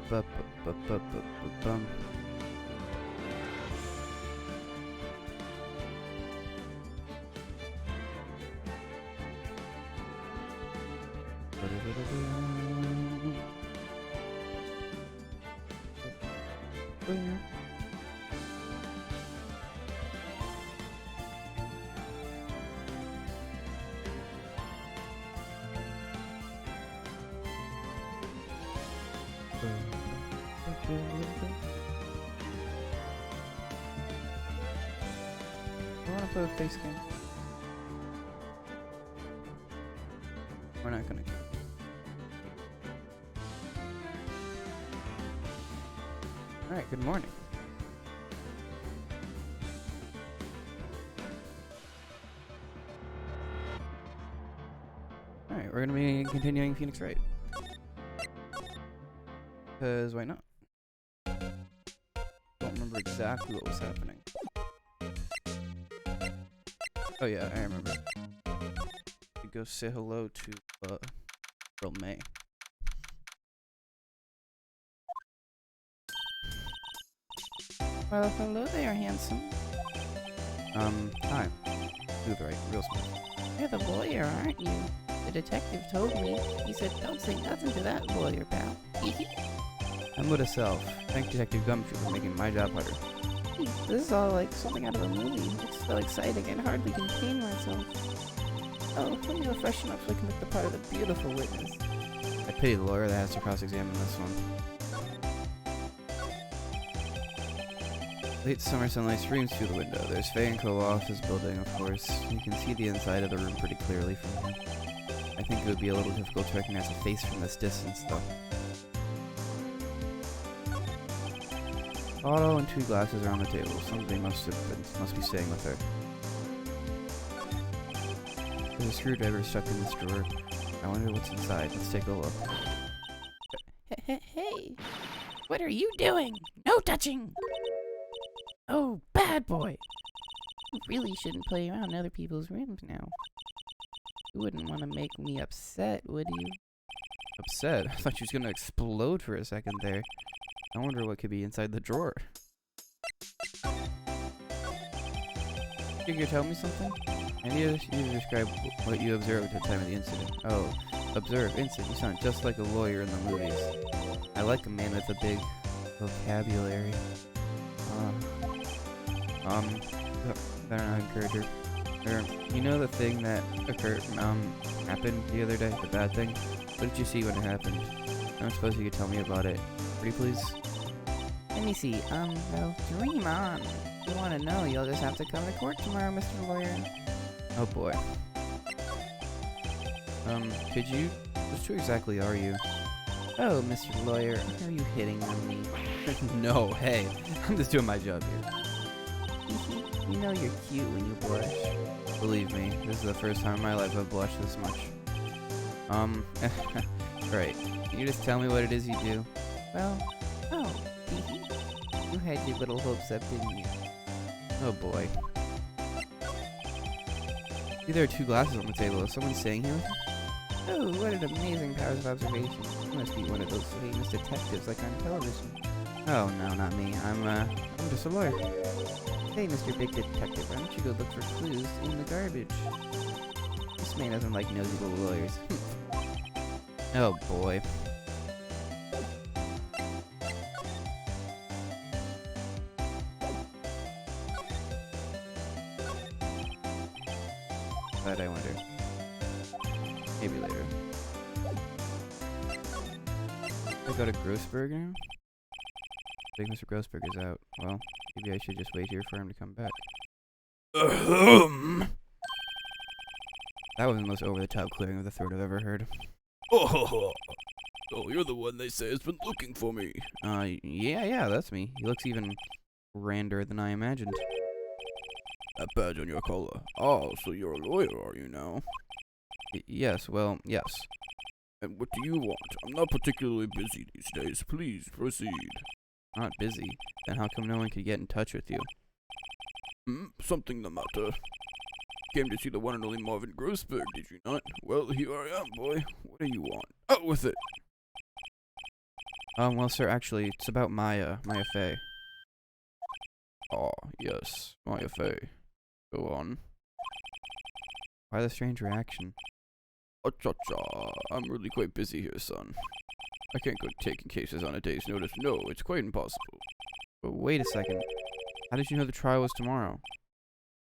Ba-ba-ba-ba-ba-ba-bum. I want to play a face game. We're not gonna. Alright, good morning. Alright, we're gonna be continuing Phoenix Wright. Because why not? Don't remember exactly what was happening. Oh yeah, I remember. We go say hello to Girl May. Well, hello there, handsome. Hi. Smooth right, real smooth. You're the lawyer, aren't you? The detective told me. He said, don't say nothing to that lawyer, pal. I'm with a self. Thank Detective Gumshoe for making my job harder. This is all like something out of a movie. It's so exciting, I can hardly contain myself. Oh, let me go freshen up so I can make the part of the beautiful witness. I pity the lawyer that has to cross-examine this one. Late summer sunlight streams through the window. There's Faye and Co. office building, of course. You can see the inside of the room pretty clearly from here. I think it would be a little difficult to recognize a face from this distance, though. Bottle and 2 glasses are on the table. Something must be staying with her. There's a screwdriver stuck in this drawer. I wonder what's inside. Let's take a look. Hey, what are you doing? No touching! Oh, bad boy! You really shouldn't play around in other people's rooms now. You wouldn't want to make me upset, would you? Upset? I thought she was gonna explode for a second there. I wonder what could be inside the drawer. You could tell me something? I need you to describe what you observed at the time of the incident. Oh, observe, incident. You sound just like a lawyer in the movies. I like a man with a big vocabulary. Better not encourage her. You know the thing that occurred, happened the other day? The bad thing? What did you see when it happened? I don't suppose you could tell me about it. Pretty please? Let me see, well, dream on. If you want to know, you'll just have to come to court tomorrow, Mr. Lawyer. Oh boy. Could you? Just who exactly are you? Oh, Mr. Lawyer, are you hitting on me? No, hey. I'm just doing my job here. You know you're cute when you blush. Believe me, this is the first time in my life I've blushed this much. Right. Can you just tell me what it is you do? Well, oh, you had your little hopes up, didn't you? Oh boy. See, there are 2 glasses on the table. Is someone staying here with you? Oh, what an amazing powers of observation. You must be one of those famous detectives like on television. Oh, no, not me. I'm just a lawyer. Hey, Mr. Big Detective, why don't you go look for clues in the garbage? This man doesn't like nosy little lawyers. Oh boy. But I wonder. Maybe later. I go to Grossberger? I think Mr. Grossberg is out. Well, maybe I should just wait here for him to come back. That was the most over-the-top clearing of the throat I've ever heard. Oh, you're the one they say has been looking for me. Yeah, that's me. He looks even grander than I imagined. That badge on your collar. Oh, so you're a lawyer, are you now? Yes, well, yes. And what do you want? I'm not particularly busy these days. Please, proceed. Not busy. Then how come no one could get in touch with you? Something the matter. Came to see the one and only Marvin Grossberg, did you not? Well, here I am, boy. What do you want? Out with it! Well, sir, actually, it's about Maya Fey. Ah, yes, Maya Fey. Go on. Why the strange reaction? Cha-cha. I'm really quite busy here, son. I can't go taking cases on a day's notice. No, it's quite impossible. But wait a second. How did you know the trial was tomorrow?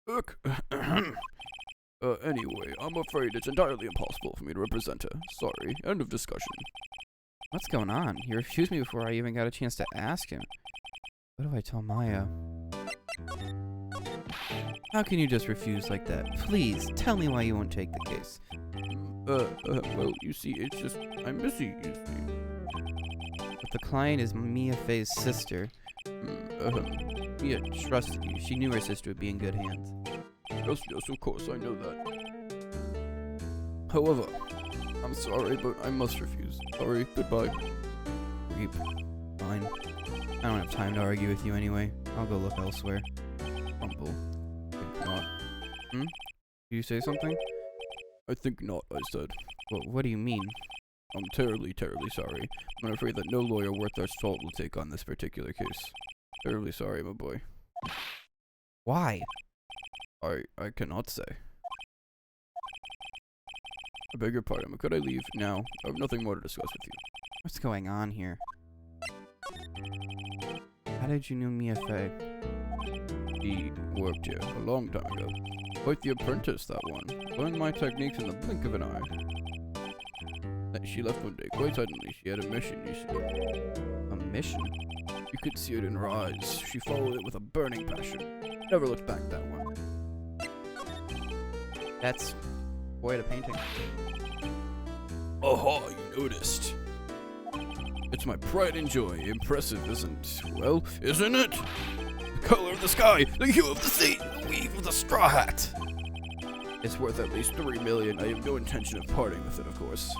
Look. Anyway, I'm afraid it's entirely impossible for me to represent her. Sorry, end of discussion. What's going on? He refused me before I even got a chance to ask him. What do I tell Maya? How can you just refuse like that? Please, tell me why you won't take the case. Well, you see, it's just, I'm busy, you see. But the client is Mia Fey's sister. Mia trusted you. She knew her sister would be in good hands. Yes, of course, I know that. However, I'm sorry, but I must refuse. Sorry, goodbye. Creep. Fine. I don't have time to argue with you anyway. I'll go look elsewhere. Rumble. Think not. Did you say something? I think not, I said. What do you mean? I'm terribly, terribly sorry. I'm afraid that no lawyer worth their salt will take on this particular case. Terribly sorry, my boy. Why? I cannot say. I beg your pardon, but could I leave now? I have nothing more to discuss with you. What's going on here? How did you know Mia Fey? He worked here a long time ago. Quite the apprentice, that one. Learned my techniques in the blink of an eye. Then she left one day, quite suddenly. She had a mission, you see. A mission? You could see it in her eyes. She followed it with a burning passion. Never looked back, that one. That's quite a painting. Aha, you noticed. It's my pride and joy. Impressive, isn't it? The color of the sky, the hue of the sea, the weave of the straw hat. It's worth at least 3 million. I have no intention of parting with it, of course.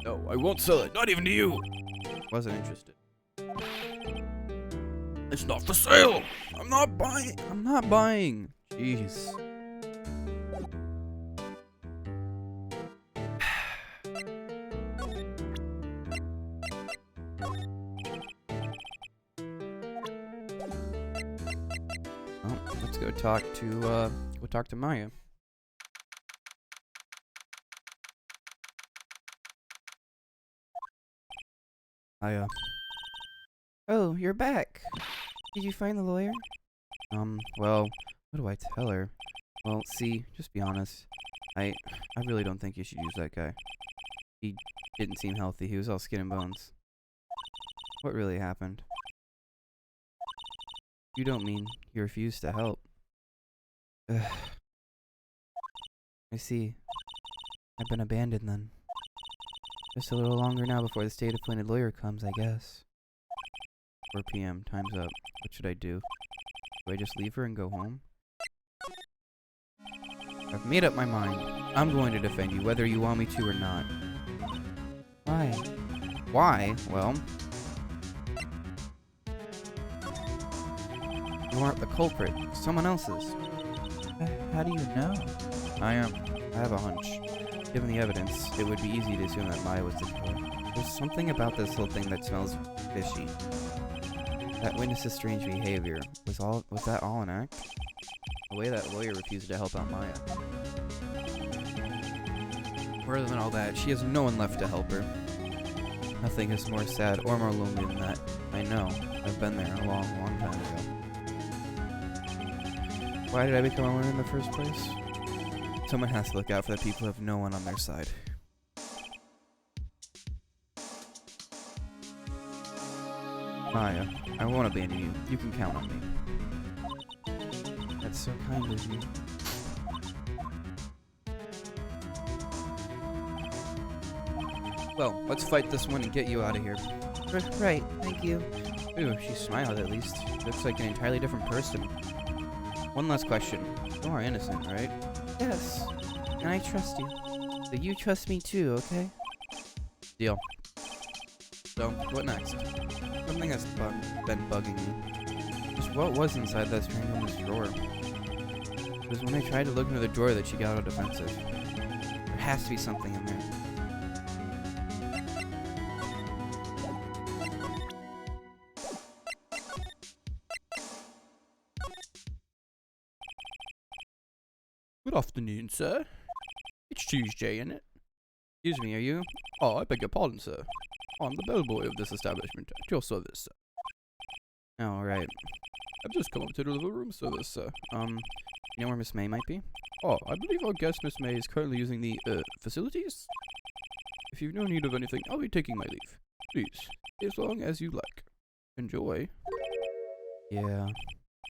No, I won't sell it, not even to you. Wasn't interested. It's not for sale. I'm not buying. I'm not buying. Jeez. Well, let's go talk to Maya. Oh, you're back. Did you find the lawyer? Well, what do I tell her? Well, see, just be honest. I really don't think you should use that guy. He didn't seem healthy. He was all skin and bones. What really happened? You don't mean he refused to help? Ugh. I see. I've been abandoned then. Just a little longer now before the state-appointed lawyer comes, I guess. 4 p.m. Time's up. What should I do? Do I just leave her and go home? I've made up my mind. I'm going to defend you, whether you want me to or not. Why? Why? Well, you aren't the culprit. Someone else is. How do you know? I have a hunch. Given the evidence, it would be easy to assume that Maya was the killer. There's something about this whole thing that smells fishy. That witness's strange behavior. Was that all an act? The way that lawyer refused to help out Maya. Further than all that, she has no one left to help her. Nothing is more sad or more lonely than that. I know. I've been there a long, long time ago. Why did I become a lawyer in the first place? Someone has to look out for the people who have no one on their side. Maya, I won't abandon you. You can count on me. That's so kind of you. Well, let's fight this one and get you out of here. Right, thank you. Ooh, she smiled at least. Looks like an entirely different person. One last question. You are innocent, right? Yes, and I trust you. So you trust me too, okay? Deal. So, what next? Something has been bugging me. Just what was inside that strange woman's drawer? It was when I tried to look into the drawer that she got all defensive. There has to be something in there. Good afternoon, sir. It's Tuesday, isn't it? Excuse me, are you? Oh, I beg your pardon, sir. I'm the bellboy of this establishment. At your service, sir. Oh, right. I've just come up to deliver room service, sir. You know where Miss May might be? Oh, I believe our guest, Miss May, is currently using the, facilities? If you've no need of anything, I'll be taking my leave. Please, as long as you like. Enjoy. Yeah.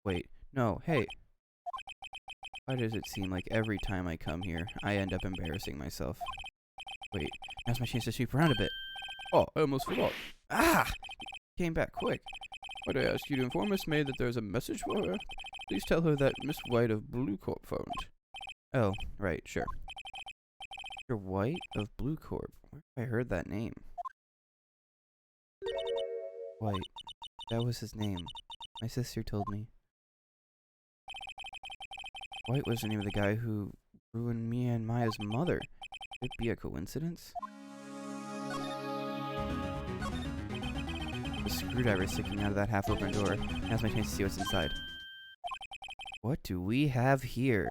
Wait. No, hey. Why does it seem like every time I come here, I end up embarrassing myself? Wait, now's my chance to sweep around a bit. Oh, I almost forgot. Ah! Came back quick. Might I ask you to inform Miss May that there's a message for her? Please tell her that Miss White of Blue Corp phoned. Oh, right, sure. Mr. White of Blue Corp. Where have I heard that name? White. That was his name. My sister told me. White was the name of the guy who ruined me and Maya's mother. Could it be a coincidence? The screwdriver sticking out of that half-open door. Now's my chance to see what's inside. What do we have here?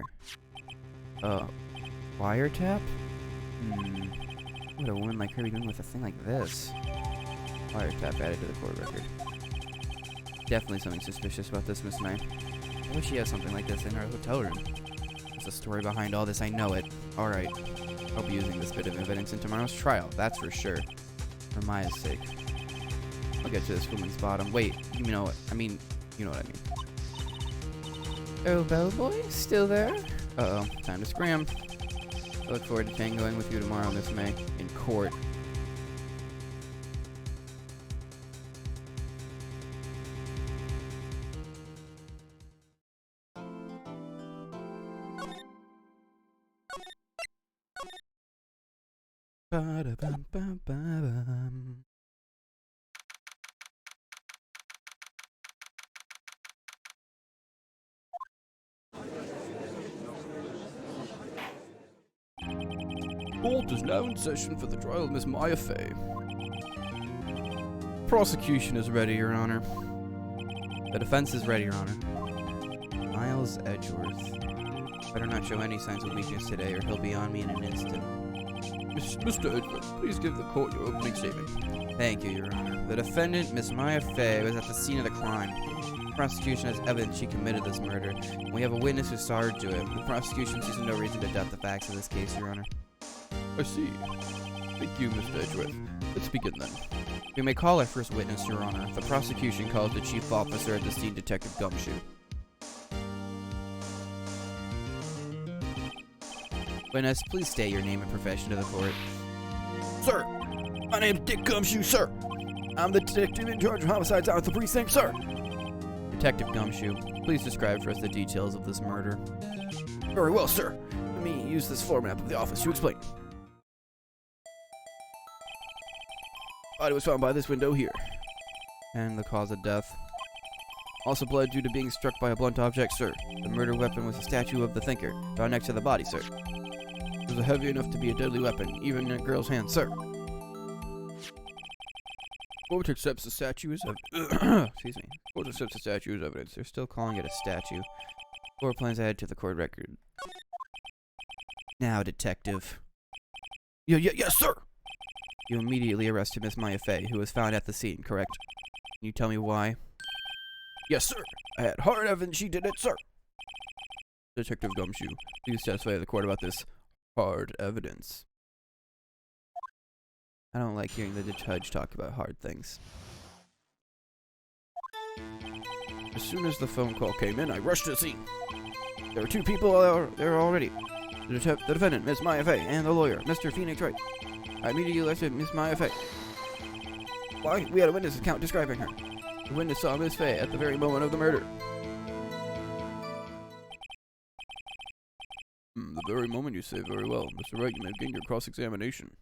Wiretap? What would a woman like her be doing with a thing like this? Wiretap added to the court record. Definitely something suspicious about this, Miss May. Why would she have something like this in her hotel room? There's a story behind all this, I know it. Alright. I'll be using this bit of evidence in tomorrow's trial, that's for sure. For Maya's sake. I'll get to this woman's bottom. Wait, you know what? You know what I mean. Oh, bellboy? Still there? Uh-oh, time to scram. I look forward to tangoing with you tomorrow, Miss May. In court. Ba-da-bum-bum-bum. Court is now in session for the trial of Miss Maya Fey. Prosecution is ready, Your Honor. The defense is ready, Your Honor. Miles Edgeworth. Better not show any signs of weakness today, or he'll be on me in an instant. Mr. Edgeworth, please give the court your opening statement. Thank you, Your Honor. The defendant, Miss Maya Fey, was at the scene of the crime. The prosecution has evidence she committed this murder. We have a witness who saw her do it. The prosecution sees no reason to doubt the facts of this case, Your Honor. I see. Thank you, Mr. Edgeworth. Let's begin then. We may call our first witness, Your Honor. The prosecution calls the chief officer at the scene, Detective Gumshoe. Witness, please state your name and profession to the court. Sir, my name's Dick Gumshoe, sir. I'm the detective in charge of homicides out at the precinct, sir. Detective Gumshoe, please describe for us the details of this murder. Very well, sir. Let me use this floor map of the office to explain. Body was found by this window here. And the cause of death. Also bled due to being struck by a blunt object, sir. The murder weapon was a statue of the thinker, found next to the body, sir. It was heavy enough to be a deadly weapon, even in a girl's hand, sir. Court accepts the statue as Excuse me. Court accepts the statue as evidence. They're still calling it a statue. Floor plans added to the court record. Now, detective. Yes, sir. You immediately arrested Miss Maya Fey, who was found at the scene, correct? Can you tell me why? Yes, sir. I had hard evidence she did it, sir. Detective Gumshoe, please testify to the court about this hard evidence. I don't like hearing the judge talk about hard things. As soon as the phone call came in, I rushed to the scene. There were two people there already. The defendant, Miss Maya Fey, and the lawyer, Mr. Phoenix Wright. I immediately arrested Miss Maya Fey. Why? We had a witness account describing her. The witness saw Miss Fey at the very moment of the murder. The very moment, you say. Very well. Mr. Wright, you may begin your cross-examination.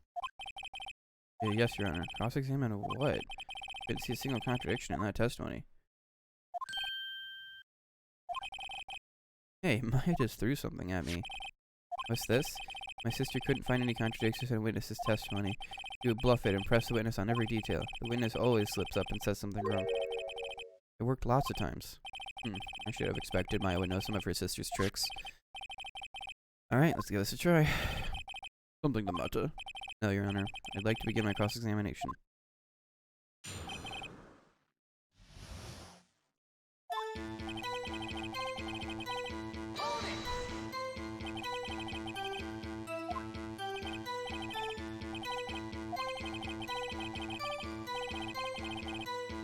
Yes, Your Honor. Cross-examine what? Didn't see a single contradiction in that testimony. Hey, Maya just threw something at me. What's this? My sister couldn't find any contradictions in a witness's testimony. She would bluff it and press the witness on every detail. The witness always slips up and says something wrong. It worked lots of times. I should have expected Maya would know some of her sister's tricks. Alright, let's give this a try. Something the matter? No, Your Honor. I'd like to begin my cross-examination.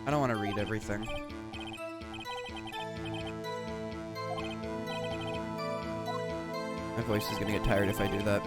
I don't want to read everything. My voice is gonna get tired if I do that.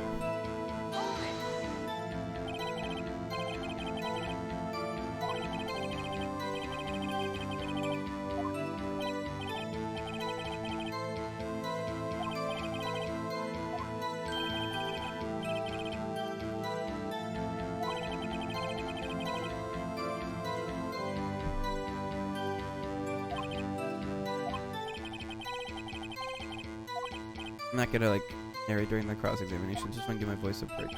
I'm not gonna like narrate during the cross-examination, just want to give my voice a break.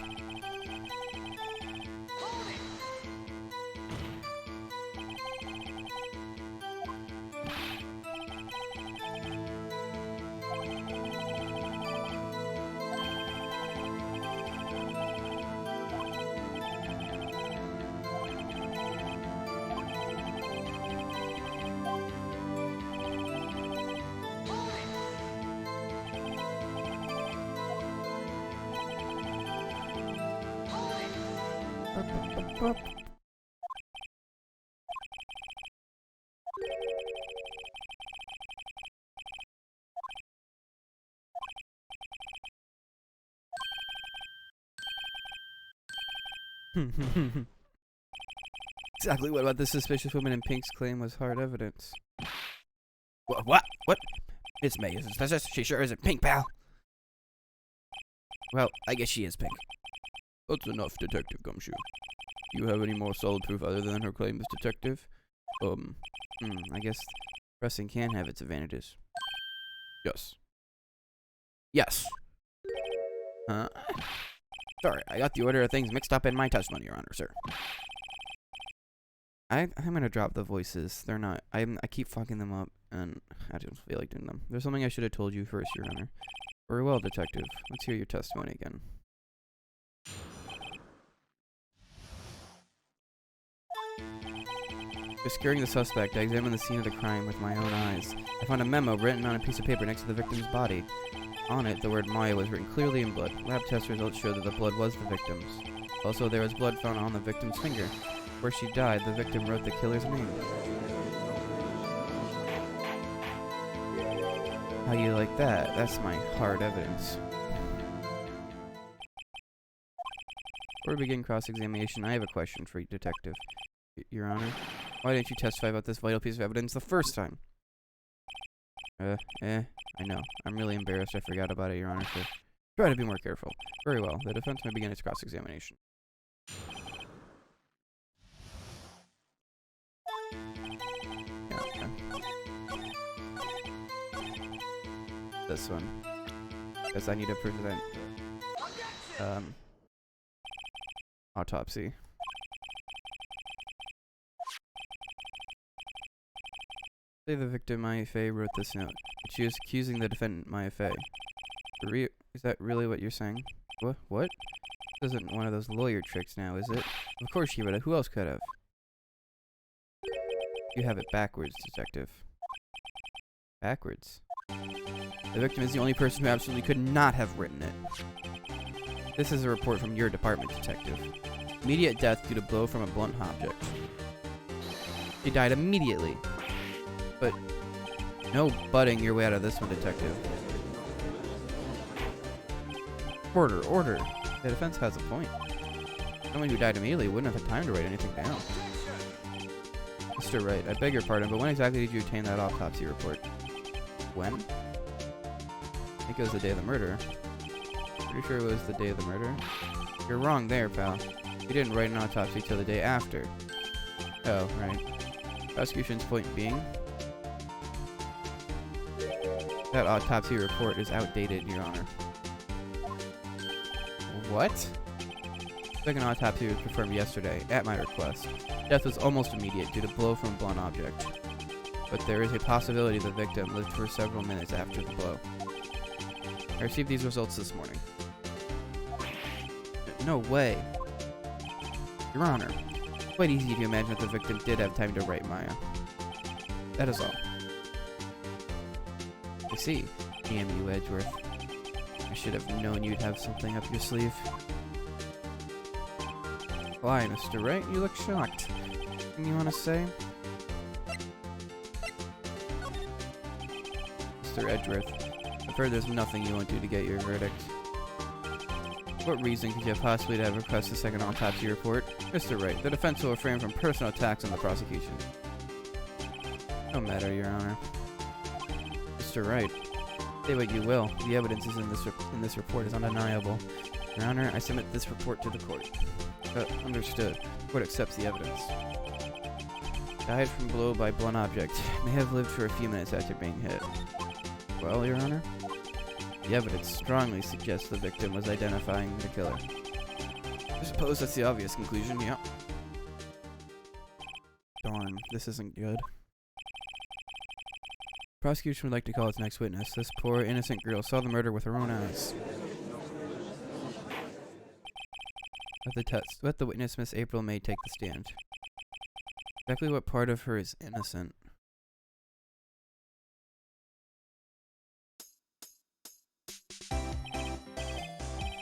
Exactly what about this suspicious woman in pink's claim was hard evidence? What? Miss May isn't suspicious. She sure isn't pink, pal. Well, I guess she is pink. That's enough, Detective Gumshoe. Do you have any more solid proof other than her claim as detective? I guess pressing can have its advantages. Yes. Yes. Sorry, I got the order of things mixed up in my testimony, Your Honor, sir. I'm gonna drop the voices. They're not. I keep fucking them up, and I don't feel like doing them. There's something I should have told you first, Your Honor. Very well, Detective. Let's hear your testimony again. After securing the suspect, I examined the scene of the crime with my own eyes. I found a memo written on a piece of paper next to the victim's body. On it, the word Maya was written clearly in blood. Lab test results showed that the blood was the victim's. Also, there was blood found on the victim's finger. Where she died, the victim wrote the killer's name. How do you like that? That's my hard evidence. Before we begin cross-examination, I have a question for you, Detective. Your Honor, why didn't you testify about this vital piece of evidence the first time? I know. I'm really embarrassed I forgot about it, Your Honor, so try to be more careful. Very well. The defense may begin its cross-examination. Yeah, okay. This one. Because I need to present autopsy. Say the victim, Maya Fey, wrote this note. But she was accusing the defendant, Maya Fey. Is that really what you're saying? What? This isn't one of those lawyer tricks now, is it? Of course she would have. Who else could have? You have it backwards, Detective. Backwards? The victim is the only person who absolutely could not have written it. This is a report from your department, Detective. Immediate death due to blow from a blunt object. She died immediately. But no butting your way out of this one, Detective. Order. The defense has a point. Someone who died immediately wouldn't have had time to write anything down. Mr. Wright, I beg your pardon, but when exactly did you obtain that autopsy report? When? I think it was the day of the murder. Pretty sure it was the day of the murder. You're wrong there, pal. You didn't write an autopsy till the day after. Oh, right. Prosecution's point being, that autopsy report is outdated, Your Honor. What? Second autopsy was performed yesterday, at my request. Death was almost immediate due to blow from a blunt object. But there is a possibility the victim lived for several minutes after the blow. I received these results this morning. No way. Your Honor, quite easy to imagine that the victim did have time to write Maya. That is all. I see. Damn you, Edgeworth. I should have known you'd have something up your sleeve. Why, Mr. Wright? You look shocked. Anything you want to say? Mr. Edgeworth, I've heard there's nothing you won't do to get your verdict. What reason could you possibly have requested a second autopsy report? Mr. Wright, the defense will refrain from personal attacks on the prosecution. No matter, Your Honor. Mr. Wright, say what you will, the evidence is in this report is undeniable. Your Honor, I submit this report to the court. Understood. Court accepts the evidence. Died from blow by blunt object. May have lived for a few minutes after being hit. Well, Your Honor? The evidence strongly suggests the victim was identifying the killer. I suppose that's the obvious conclusion, yeah. Darn, this isn't good. Prosecution would like to call its next witness. This poor, innocent girl saw the murder with her own eyes. Let the witness, Miss April May, take the stand. Exactly what part of her is innocent?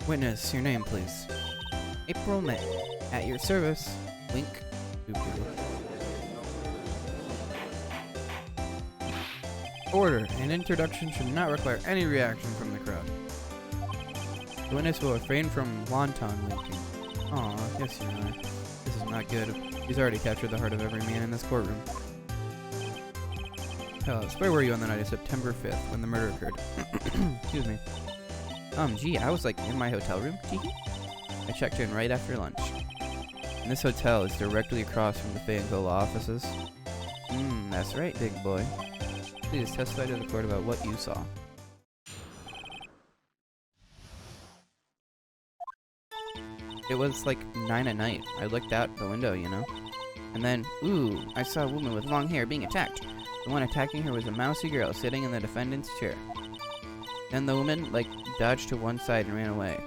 Witness, your name, please. April May. At your service. Wink. Order. An introduction should not require any reaction from the crowd. The witness will refrain from wanton winking. Aw, yes, Your Honor. This is not good. He's already captured the heart of every man in this courtroom. Tell us, where were you on the night of September 5th when the murder occurred? Excuse me. Gee, I was like in my hotel room. I checked in right after lunch. And this hotel is directly across from the Fayetteville law offices. That's right, big boy. Please testify to the court about what you saw. It was like 9 at night. I looked out the window, you know. And then, ooh, I saw a woman with long hair being attacked. The one attacking her was a mousy girl sitting in the defendant's chair. Then the woman, like, dodged to one side and ran away.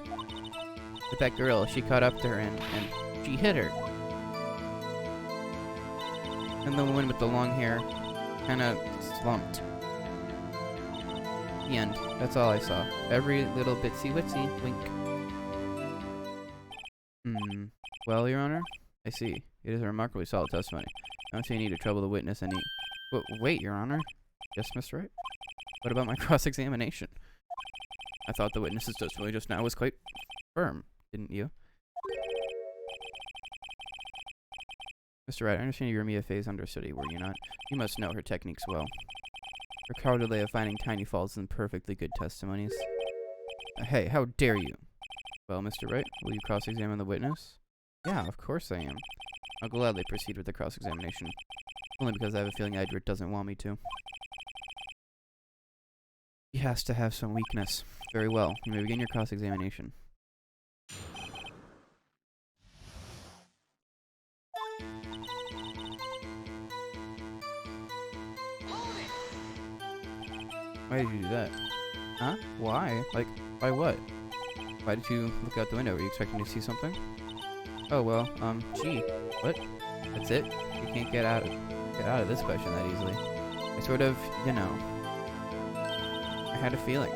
But that girl, she caught up to her and she hit her. And the woman with the long hair kinda slumped. The end. That's all I saw. Every little bitsy witsy wink. Well, Your Honor, I see. It is a remarkably solid testimony. I don't see any need to trouble the witness any... Wait, Your Honor. Yes, Mr. Wright? What about my cross-examination? I thought the witness's testimony just now was quite firm, didn't you? Mr. Wright, I understand you were Mia Fey's understudy, were you not? You must know her techniques well. Her cowardly way of finding tiny faults in perfectly good testimonies. Hey, how dare you? Well, Mr. Wright, will you cross-examine the witness? Yeah, of course I am. I'll gladly proceed with the cross-examination. Only because I have a feeling Edward doesn't want me to. He has to have some weakness. Very well. You may begin your cross-examination. Why did you do that? Huh? Why? Like, why what? Why did you look out the window? Were you expecting to see something? Oh, well, gee. What? That's it? You can't get out of this question that easily. I sort of, you know... I had a feeling.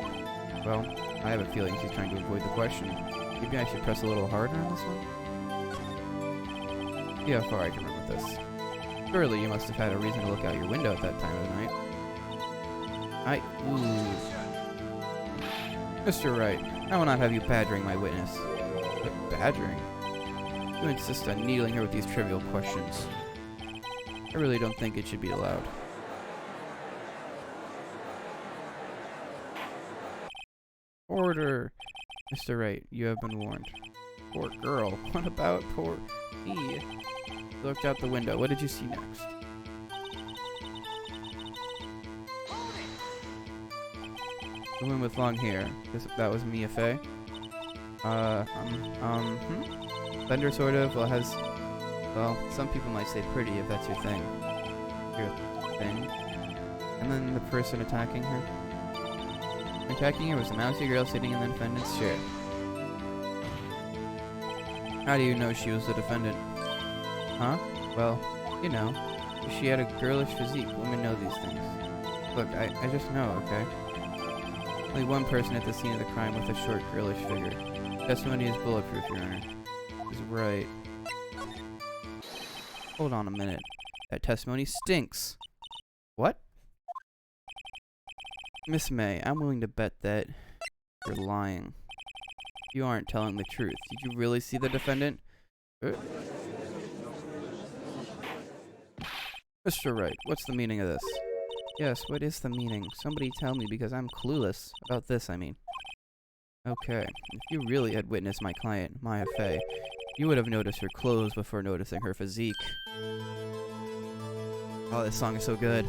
Well, I have a feeling she's trying to avoid the question. Maybe I should press a little harder on this one? See how far I can run with this. Surely you must have had a reason to look out your window at that time of the night. Mr. Wright, I will not have you badgering my witness. But badgering? You insist on needling her with these trivial questions. I really don't think it should be allowed. Order! Mr. Wright, you have been warned. Poor girl. What about poor me? You looked out the window. What did you see next? The woman with long hair. That was Mia Fey. Slender, sort of. Well, some people might say pretty if that's your thing. Your thing. And then the person attacking her. Attacking her was the mousy girl sitting in the defendant's chair. How do you know she was the defendant? Huh? Well, you know, she had a girlish physique. Women know these things. Look, I just know, okay? Only one person at the scene of the crime with a short, girlish figure. Testimony is bulletproof, Your Honor. He's right. Hold on a minute. That testimony stinks. What? Miss May, I'm willing to bet that you're lying. You aren't telling the truth. Did you really see the defendant? Mr. Wright, what's the meaning of this? Yes, what is the meaning? Somebody tell me, because I'm clueless. About this, I mean. Okay, if you really had witnessed my client, Maya Fey, you would have noticed her clothes before noticing her physique. Oh, this song is so good.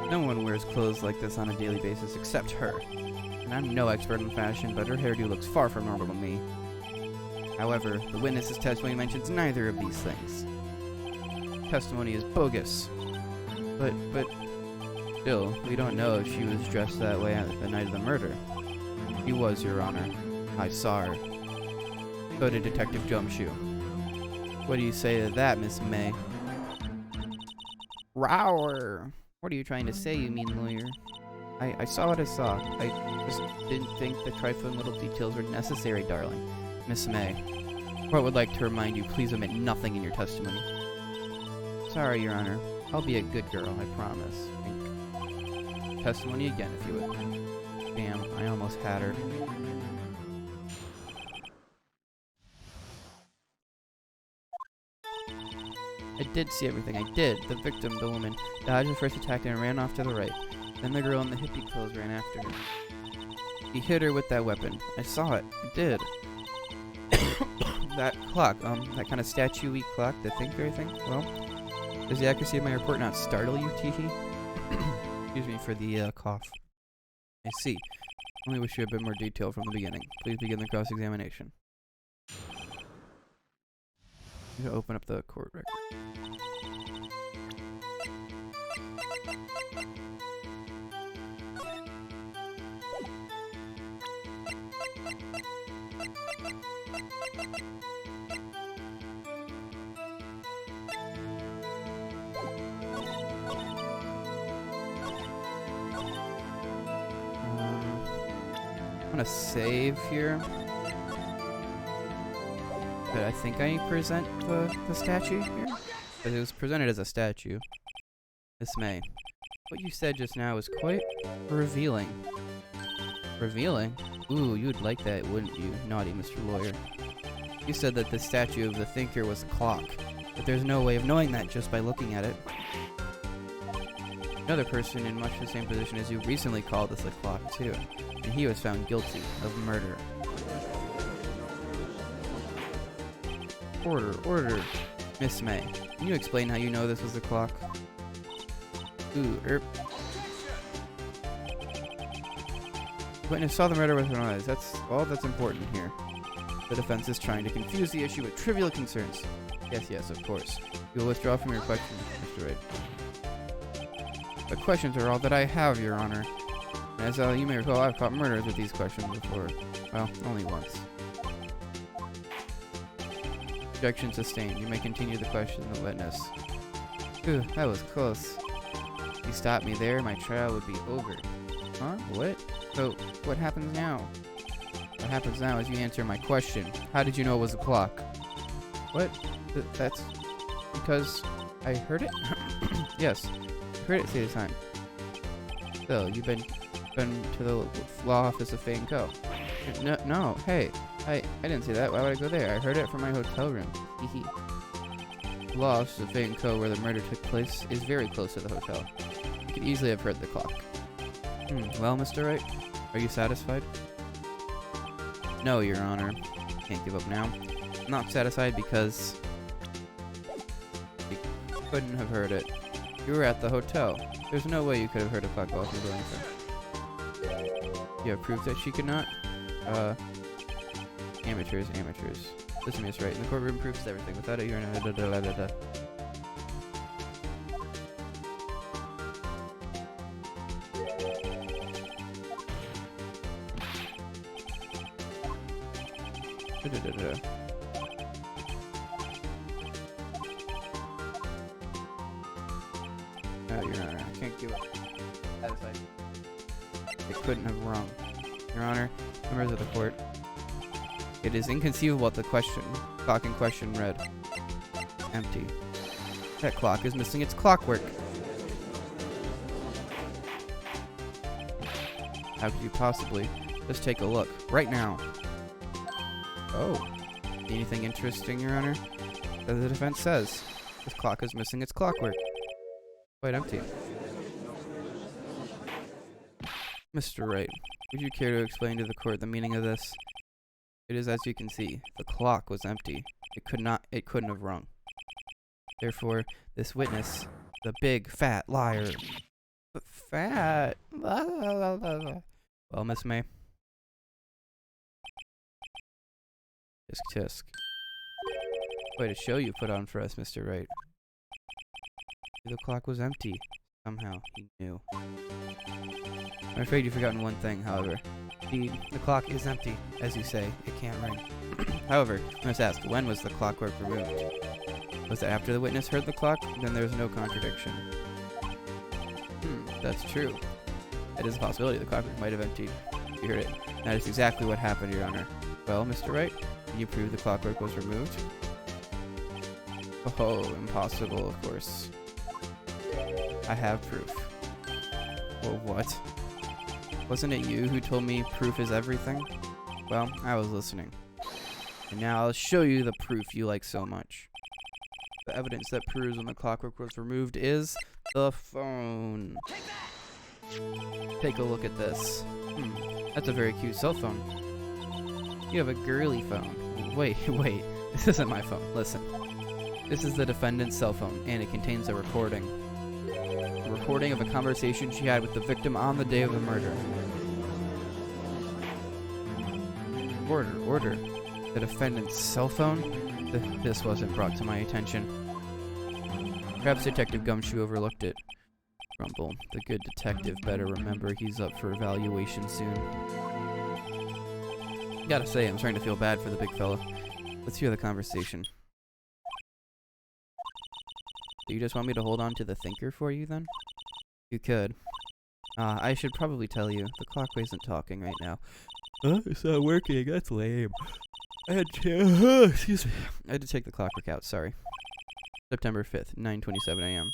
No one wears clothes like this on a daily basis except her. And I'm no expert in fashion, but her hairdo looks far from normal to me. However, the witness's testimony mentions neither of these things. Testimony is bogus. But still, we don't know if she was dressed that way at the night of the murder. She was, Your Honor. I saw her. So did Detective Gumshoe. What do you say to that, Miss May? Rower! What are you trying to say, you mean lawyer? I saw what I saw. I just didn't think the trifling little details were necessary, darling. Miss May, Court would like to remind you, please omit nothing in your testimony. Sorry, Your Honor. I'll be a good girl, I promise. Wink. Testimony again, if you would. Damn, I almost had her. I did see everything, I did. The victim, the woman, dodged the first attack and ran off to the right. Then the girl in the hippie clothes ran after her. He hit her with that weapon. I saw it. I did. That clock, that kind of statue-y clock, the thinker, I think? Well, does the accuracy of my report not startle you, Teehee? Excuse me for the, cough. I see. Only wish you had been more detailed from the beginning. Please begin the cross-examination. I'm gonna open up the court record. I'm gonna save here. But I think I present the statue here. Because it was presented as a statue. Miss May, what you said just now is quite revealing. Revealing? Ooh, you'd like that, wouldn't you, naughty Mr. Lawyer? You said that the statue of the thinker was a clock, but there's no way of knowing that just by looking at it. Another person in much the same position as you recently called this a clock, too, and he was found guilty of murder. Order. Miss May, can you explain how you know this was the clock? Ooh, Witness saw the murder with her own eyes. That's all that's important here. The defense is trying to confuse the issue with trivial concerns. Yes, of course. You will withdraw from your question, Mr. Wright. The questions are all that I have, Your Honor. And as you may recall, I've caught murderers with these questions before. Well, only once. Objection sustained. You may continue the question, the witness. Ooh, that was close. If you stopped me there, my trial would be over. Huh? What? So, what happens now? What happens now is you answer my question. How did you know it was a clock? What? That's because I heard it? Yes, I heard it say the time. So, you've been to the law office of Fay & Co. No, hey, I didn't say that. Why would I go there? I heard it from my hotel room. The law office of Fay & Co. where the murder took place is very close to the hotel. You could easily have heard the clock. Well, Mr. Wright, Are you satisfied? No, Your Honor. Can't give up now. Not satisfied because you couldn't have heard it. You were at the hotel. There's no way you could have heard a clock while you were doing so. You have proof that she could not? Amateurs. Listen, Miss Wright. In the courtroom, proves everything. Without it, you're in No, Your Honor. I can't give up. Satisfied. It couldn't have wrong. Your Honor, members of the court. It is inconceivable what the clock in question read. Empty. That clock is missing its clockwork. How could you possibly? Just take a look. Right now. Oh. Anything interesting, Your Honor? As the defense says, this clock is missing its clockwork. Quite empty. Mr. Wright, would you care to explain to the court the meaning of this? It is as you can see, the clock was empty. It couldn't have rung. Therefore, this witness, the big fat liar. Fat. Well, Miss May. Tisk tisk. Quite a show you put on for us, Mr. Wright. The clock was empty. Somehow, he knew. I'm afraid you've forgotten one thing, however. The clock is empty. As you say, it can't ring. However, I must ask, when was the clockwork removed? Was it after the witness heard the clock? Then there's no contradiction. That's true. It is a possibility the clockwork might have emptied. You heard it. That is exactly what happened, Your Honor. Well, Mr. Wright, can you prove the clockwork was removed? Oh, impossible, of course. I have proof. Well, what? Wasn't it you who told me proof is everything? Well, I was listening. And now I'll show you the proof you like so much. The evidence that proves when the clockwork was removed is the phone. Take a look at this. That's a very cute cell phone. You have a girly phone. Wait, this isn't my phone. Listen. This is the defendant's cell phone, and it contains a recording. A recording of a conversation she had with the victim on the day of the murder. Order. The defendant's cell phone? This wasn't brought to my attention. Perhaps Detective Gumshoe overlooked it. Grumble. The good detective better remember he's up for evaluation soon. Gotta say, I'm starting to feel bad for the big fella. Let's hear the conversation. Do you just want me to hold on to the thinker for you, then? You could. I should probably tell you, the clock isn't talking right now. It's not working, that's lame. I had to take the clockwork out, sorry. September 5th, 9:27 a.m.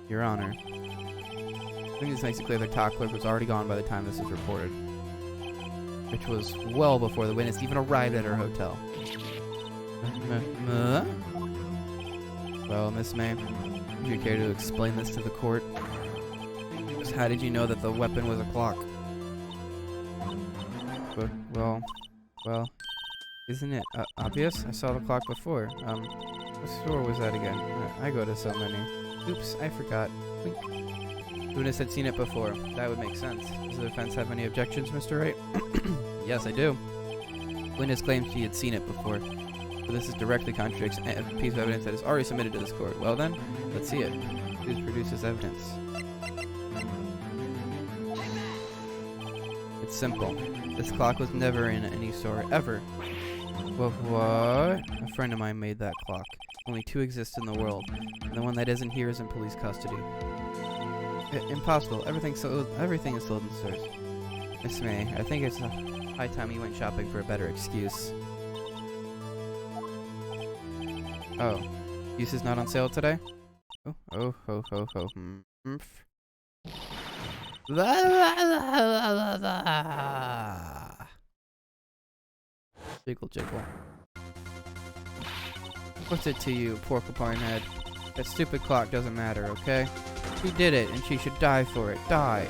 Your Honor, I think this makes it clear the clockwork was already gone by the time this was reported. Which was well before the witness even arrived at her hotel. Well, Miss May, would you care to explain this to the court? Just how did you know that the weapon was a clock? Well, isn't it obvious? I saw the clock before. What store was that again? I go to so many. Oops, I forgot. The witness had seen it before. That would make sense. Does the defense have any objections, Mr. Wright? Yes, I do. Witness claims she had seen it before. So this is directly contradicts a piece of evidence that is already submitted to this court. Well then, let's see it. Please produce this evidence. It's simple. This clock was never in any store, ever. What? A friend of mine made that clock. Only two exist in the world, and the one that isn't here is in police custody. Impossible. Everything is sold in stores. Miss May, I think it's high time you went shopping for a better excuse. Oh, use is not on sale today? Oh. Jiggle. What's it to you, porcupine head? That stupid clock doesn't matter, okay? She did it, and she should die for it. Die!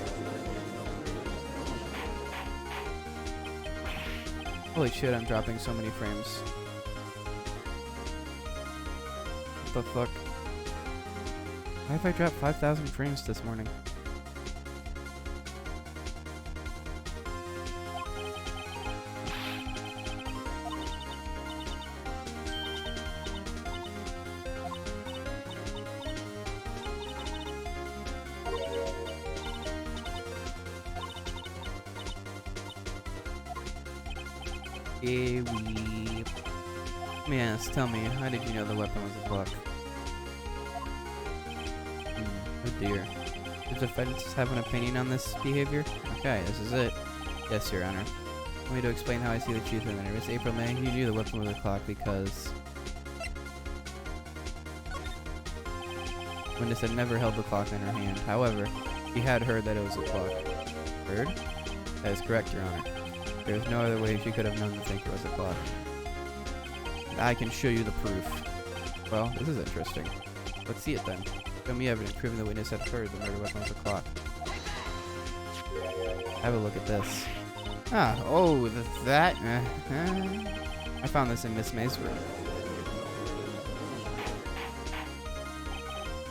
Holy shit, I'm dropping so many frames. What the fuck? Why have I dropped 5,000 frames this morning? Yes, tell me, how did you know the weapon was a clock? Oh dear. Does the defense have an opinion on this behavior? Okay, this is it. Yes, Your Honor. Want me to explain how I see the truth in the matter. Miss April May, you knew the weapon was a clock because... Witness had never held the clock in her hand. However, she had heard that it was a clock. Heard? That is correct, Your Honor. There is no other way she could have known to think it was a clock. I can show you the proof. Well, this is interesting. Let's see it then. Show me evidence proving the witness had heard the murder weapon was a clock. Have a look at this. Ah, oh, that. I found this in Miss May's room.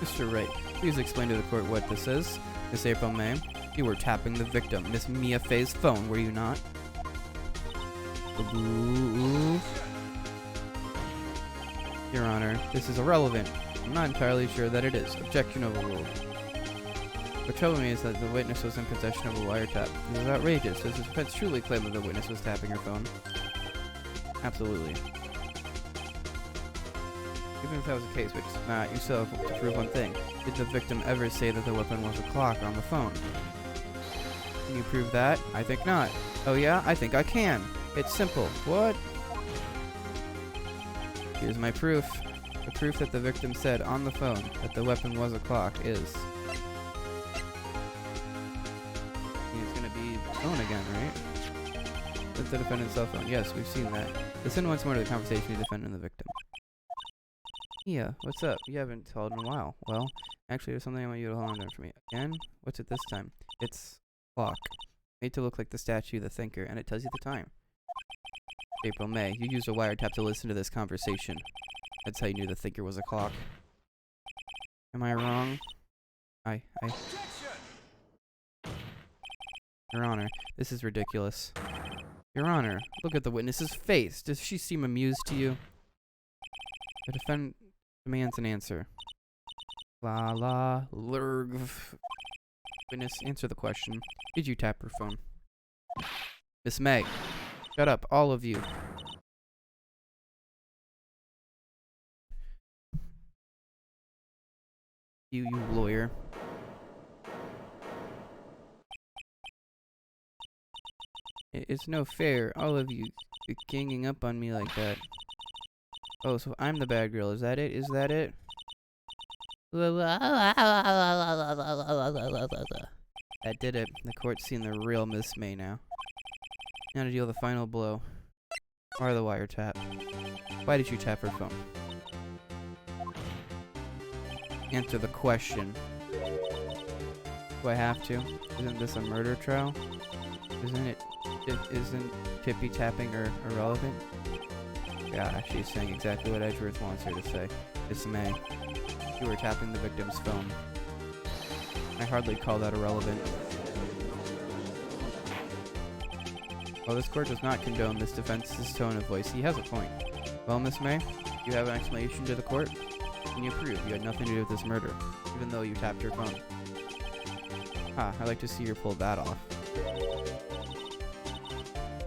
Mr. Wright, please explain to the court what this is. Miss April May, you were tapping the victim, Miss Mia Fey's phone, were you not? Ooh. Your Honor, this is irrelevant. I'm not entirely sure that it is. Objection overruled. What troubles me is that the witness was in possession of a wiretap. This is outrageous. Does the defense truly claim that the witness was tapping her phone? Absolutely. Even if that was the case, which is not, you still have to prove one thing. Did the victim ever say that the weapon was a clock on the phone? Can you prove that? I think not. Oh yeah? I think I can. It's simple. What? Here's my proof. The proof that the victim said on the phone that the weapon was a clock is... It's gonna be phone again, right? That's the defendant's cell phone. Yes, we've seen that. Listen once more to the conversation between the defendant and the victim. Yeah, what's up? You haven't called in a while. Well, actually there's something I want you to hold on to for me. Again? What's it this time? It's clock. Made to look like the statue, the thinker, and it tells you the time. April May, you used a wiretap to listen to this conversation. That's how you knew the thinker was a clock. Am I wrong? Your Honor, this is ridiculous. Your Honor, look at the witness's face. Does she seem amused to you? The defendant demands an answer. La la lurg. Witness, answer the question. Did you tap her phone? Miss May, shut up, all of you. You lawyer. It's no fair, all of you ganging up on me like that. Oh, so I'm the bad girl, is that it? Is that it? That did it. The court's seen the real Miss May now. Now to deal the final blow. Or the wiretap. Why did you tap her phone? Answer the question. Do I have to? Isn't this a murder trial? Isn't tippy tapping irrelevant? Yeah, she's saying exactly what Edgeworth wants her to say. Miss May, you were tapping the victim's phone. I hardly call that irrelevant. While this court does not condone this defense's tone of voice, he has a point. Well, Miss May, you have an explanation to the court? Can you prove you had nothing to do with this murder, even though you tapped your phone? Ha, I'd like to see her pull that off.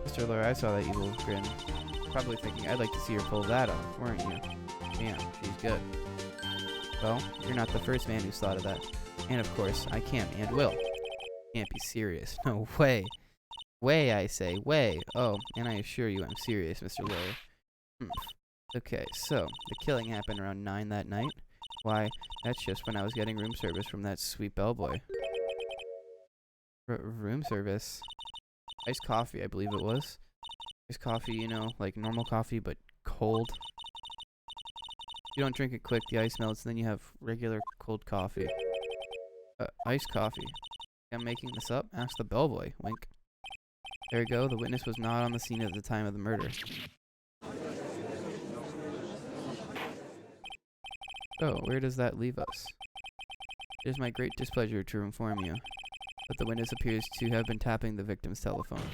Mr. Lawyer, I saw that evil grin. Probably thinking, I'd like to see her pull that off, weren't you? Damn, she's good. Well, you're not the first man who's thought of that. And of course, I can and will. Can't be serious. No way. Way, I say. Way. Oh, and I assure you I'm serious, Mr. Lawyer. Okay, so, the killing happened around 9 that night? Why, that's just when I was getting room service from that sweet bellboy. Room service? Iced coffee, I believe it was. Iced coffee, you know, like normal coffee, but cold. You don't drink it quick, the ice melts, and then you have regular cold coffee. Iced coffee. I'm making this up? Ask the bellboy. Wink. There we go. The witness was not on the scene at the time of the murder. So, where does that leave us? It is my great displeasure to inform you that the witness appears to have been tapping the victim's telephone.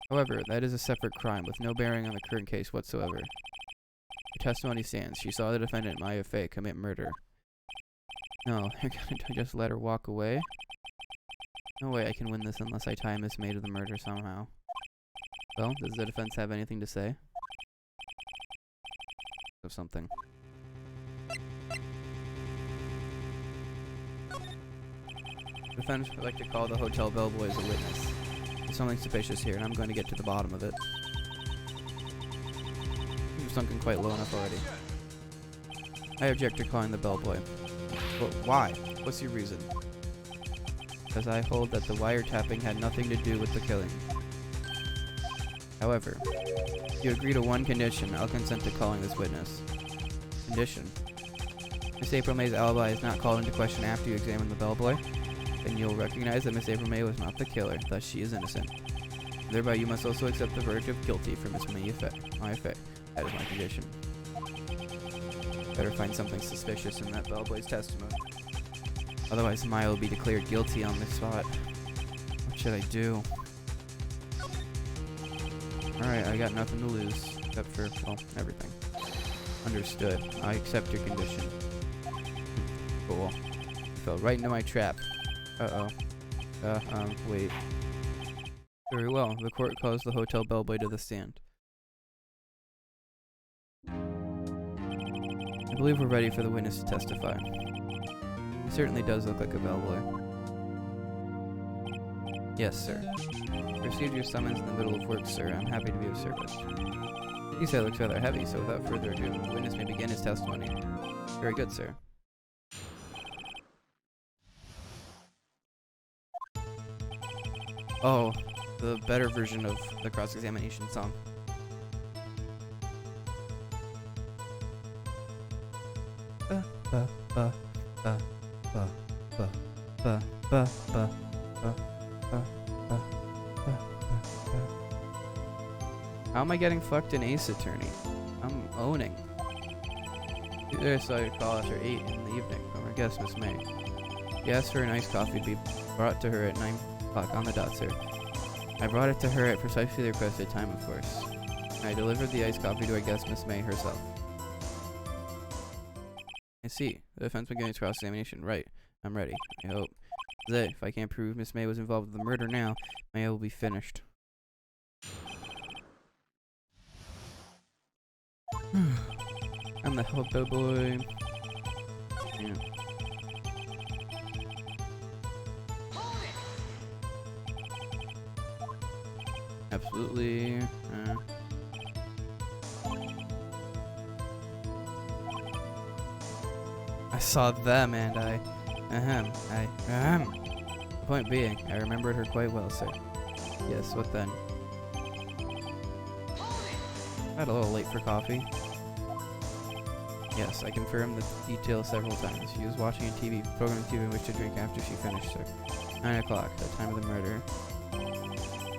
However, that is a separate crime with no bearing on the current case whatsoever. Her testimony stands. She saw the defendant, Maya Fey, commit murder. No, you're gonna just let her walk away? No way I can win this unless I tie Miss May to the murder somehow. Well, does the defense have anything to say? Of something. The defense would like to call the hotel bellboy as a witness. There's something suspicious here, and I'm going to get to the bottom of it. You've sunken quite low enough already. I object to calling the bellboy. But why? What's your reason? Because I hold that the wiretapping had nothing to do with the killing. However, if you agree to one condition, I'll consent to calling this witness. Condition. Miss April May's alibi is not called into question after you examine the bellboy, then you'll recognize that Miss April May was not the killer, thus she is innocent. Thereby you must also accept the verdict of guilty for Miss Maya Fey. That is my condition. Better find something suspicious in that bellboy's testimony. Otherwise Maya will be declared guilty on the spot. What should I do? Alright, I got nothing to lose, except for, well, everything. Understood. I accept your condition. Cool. Fell right into my trap. Uh-oh. Wait. Very well. The court calls the hotel bellboy to the stand. I believe we're ready for the witness to testify. He certainly does look like a bellboy. Yes, sir. I received your summons in the middle of work, sir. I'm happy to be of service. You say it looks rather heavy, so without further ado, the witness may begin his testimony. Very good, sir. Oh, the better version of the cross-examination song. How am I getting fucked in Ace Attorney? I'm owning. I saw your call after 8 in the evening from our guest, Miss May. You asked for an iced coffee to be brought to her at 9 o'clock on the dot, sir. I brought it to her at precisely the requested time, of course. I delivered the iced coffee to our guest, Miss May, herself. I see. The defense began its cross-examination. Right. I'm ready. I hope. If I can't prove Miss May was involved with the murder now, Maya will be finished. I'm the hotel boy. Yeah. Absolutely. I saw them and The point being, I remembered her quite well, sir. Yes, what then? Got a little late for coffee. Yes, I confirmed the details several times. She was watching a TV program in which to drink after she finished, sir. 9 o'clock, the time of the murder.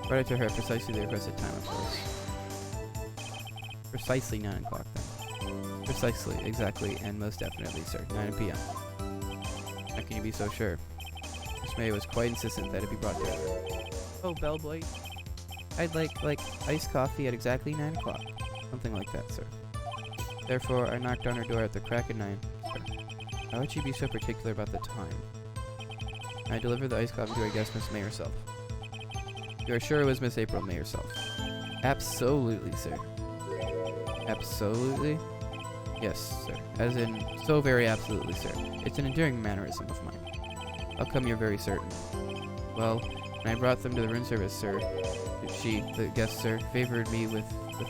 Brought it to her at precisely the requested time, of course. Precisely 9 o'clock, then. Precisely, exactly, and most definitely, sir. 9 p.m. How can you be so sure? Miss May was quite insistent that it be brought to her. Oh, bellboy. I'd like iced coffee at exactly 9 o'clock. Something like that, sir. Therefore, I knocked on her door at the crack of 9, sir. How would she be so particular about the time? I delivered the iced coffee to, I guess, Miss May herself. You are sure it was Miss April May herself? Absolutely, sir. Absolutely? Yes, sir. As in, so very absolutely, sir. It's an enduring mannerism of mine. How come you're very certain? Well, when I brought them to the room service, sir, she, the guest, sir, favored me with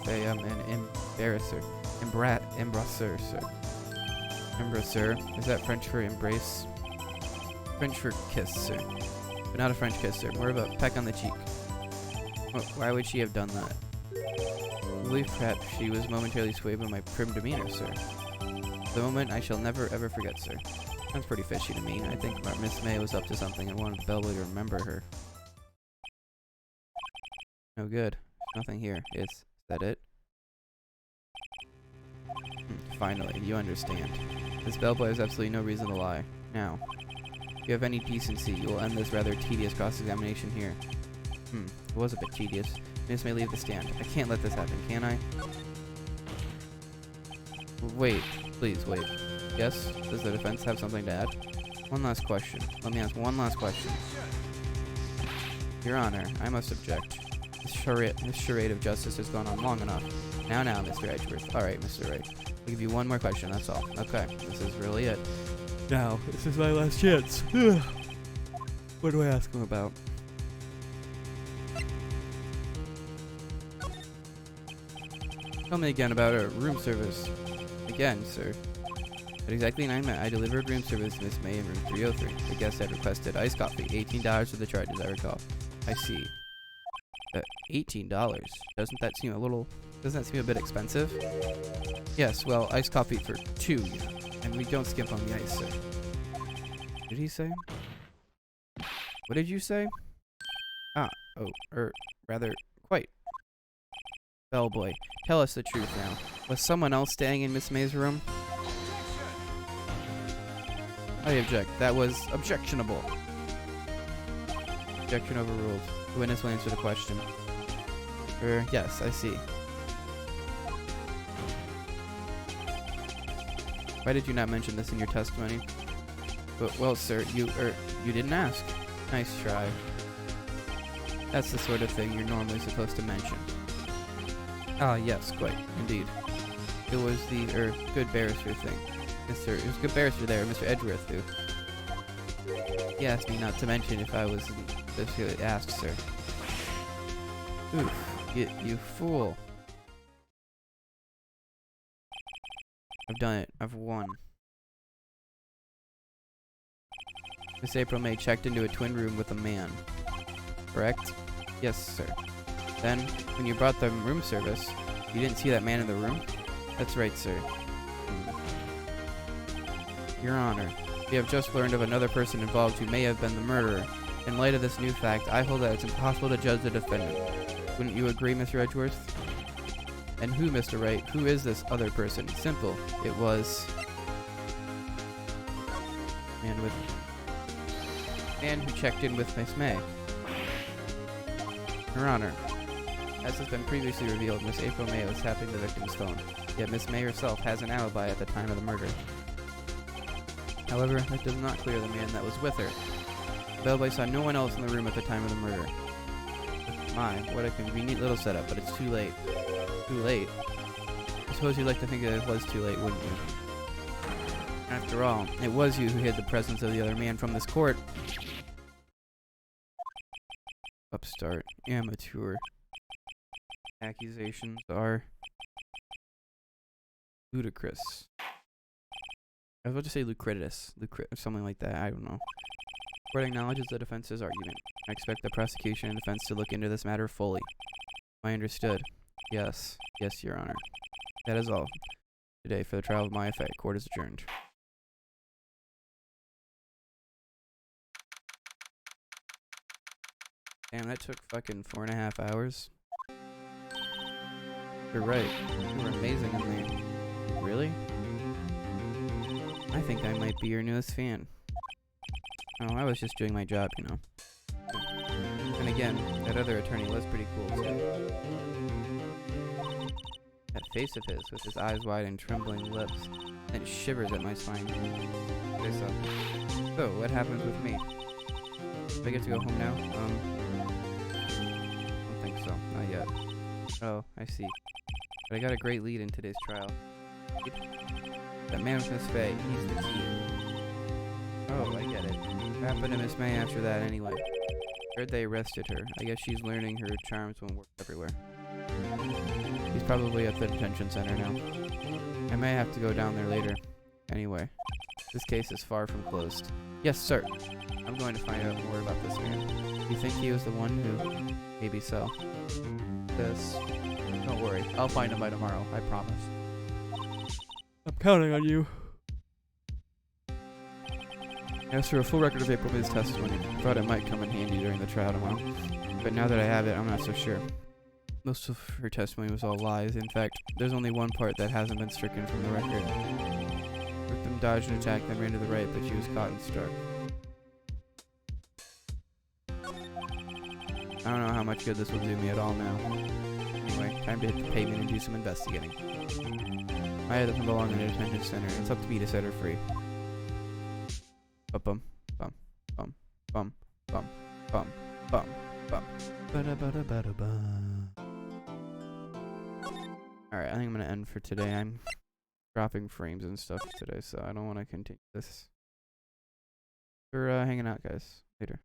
an embarrasser, sir. Embrasser? Is that French for embrace? French for kiss, sir. But not a French kiss, sir. More of a peck on the cheek. Why would she have done that? I believe perhaps she was momentarily swayed by my prim demeanor, sir. The moment I shall never ever forget, sir. Sounds pretty fishy to me. I think Miss May was up to something and wanted the bellboy to remember her. No good. Nothing here. Is that it? Finally, you understand. This bellboy has absolutely no reason to lie. Now, if you have any decency, you will end this rather tedious cross-examination here. It was a bit tedious. Miss may leave the stand. I can't let this happen, can I? Wait. Please, wait. Yes? Does the defense have something to add? One last question. Let me ask one last question. Your Honor, I must object. This charade of justice has gone on long enough. Now, Mr. Edgeworth. Alright, Mr. Wright. I'll give you one more question, that's all. Okay, this is really it. Now, this is my last chance. What do I ask him about? Tell me again about our room service. Again, sir. At exactly 9 minutes, I delivered room service to Miss May in room 303. The guest had requested iced coffee, $18 for the charges, I recall. I see. $18? Doesn't that seem a bit expensive? Yes, well, iced coffee for 2, and we don't skimp on the ice, sir. Did he say? What did you say? Rather, quite. Bellboy, tell us the truth now. Was someone else staying in Miss May's room? I object. That was objectionable. Objection overruled. The witness will answer the question. Yes, I see. Why did you not mention this in your testimony? Well, sir, you didn't ask. Nice try. That's the sort of thing you're normally supposed to mention. Ah, yes, quite, indeed. It was the, good barrister thing. Yes, sir, it was good barrister there, Mr. Edgeworth, who... He asked me not to mention if I was specifically asked, sir. Oof, you fool. I've done it. I've won. Miss April May checked into a twin room with a man. Correct? Yes, sir. Then, when you brought the room service, you didn't see that man in the room? That's right, sir. Your Honor, we have just learned of another person involved who may have been the murderer. In light of this new fact, I hold that it's impossible to judge the defendant. Wouldn't you agree, Mr. Edgeworth? And who, Mr. Wright? Who is this other person? Simple. It was... Man who checked in with Miss May. Your Honor, as has been previously revealed, Miss April May was tapping the victim's phone. Yet Miss May herself has an alibi at the time of the murder. However, that does not clear the man that was with her. Bellboy saw no one else in the room at the time of the murder. My, what a convenient little setup, but it's too late. Too late? I suppose you'd like to think that it was too late, wouldn't you? After all, it was you who hid the presence of the other man from this court. Upstart. Amateur. Accusations are ludicrous. I was about to say lucratus. Something like that. I don't know. Court acknowledges the defense's argument. I expect the prosecution and defense to look into this matter fully. I understood. Yes. Yes, Your Honor. That is all. Today, for the trial of my effect, court is adjourned. Damn, that took fucking 4.5 hours. You're right. You were amazing in there. Really? I think I might be your newest fan. Oh, I was just doing my job, you know. And again, that other attorney was pretty cool, too. That face of his, with his eyes wide and trembling lips, and it shivers at my spine. So, what happens with me? Do I get to go home now? I don't think so. Not yet. Oh, I see. But I got a great lead in today's trial. That man with Miss Faye, he's the key. Oh, I get it. What happened to Miss May after that anyway? Heard they arrested her. I guess she's learning her charms won't work everywhere. He's probably at the detention center now. I may have to go down there later. Anyway, this case is far from closed. Yes, sir. I'm going to find out more about this man. You think he was the one who... Maybe so. This... Don't worry. I'll find him by tomorrow. I promise. I'm counting on you. As for a full record of April May's testimony, I thought it might come in handy during the trial tomorrow. But now that I have it, I'm not so sure. Most of her testimony was all lies. In fact, there's only one part that hasn't been stricken from the record. Victim dodged an attack, then ran to the right, but she was caught and struck. I don't know how much good this will do me at all now. Anyway, time to hit the pavement and do some investigating. Maya doesn't belong in a detention center. It's up to me to set her free. Bum bum bum bum bum bum bum bum. Ba-da-ba-da-ba-da-ba. Alright, I think I'm gonna end for today. I'm dropping frames and stuff today, so I don't want to continue this. We're hanging out, guys. Later.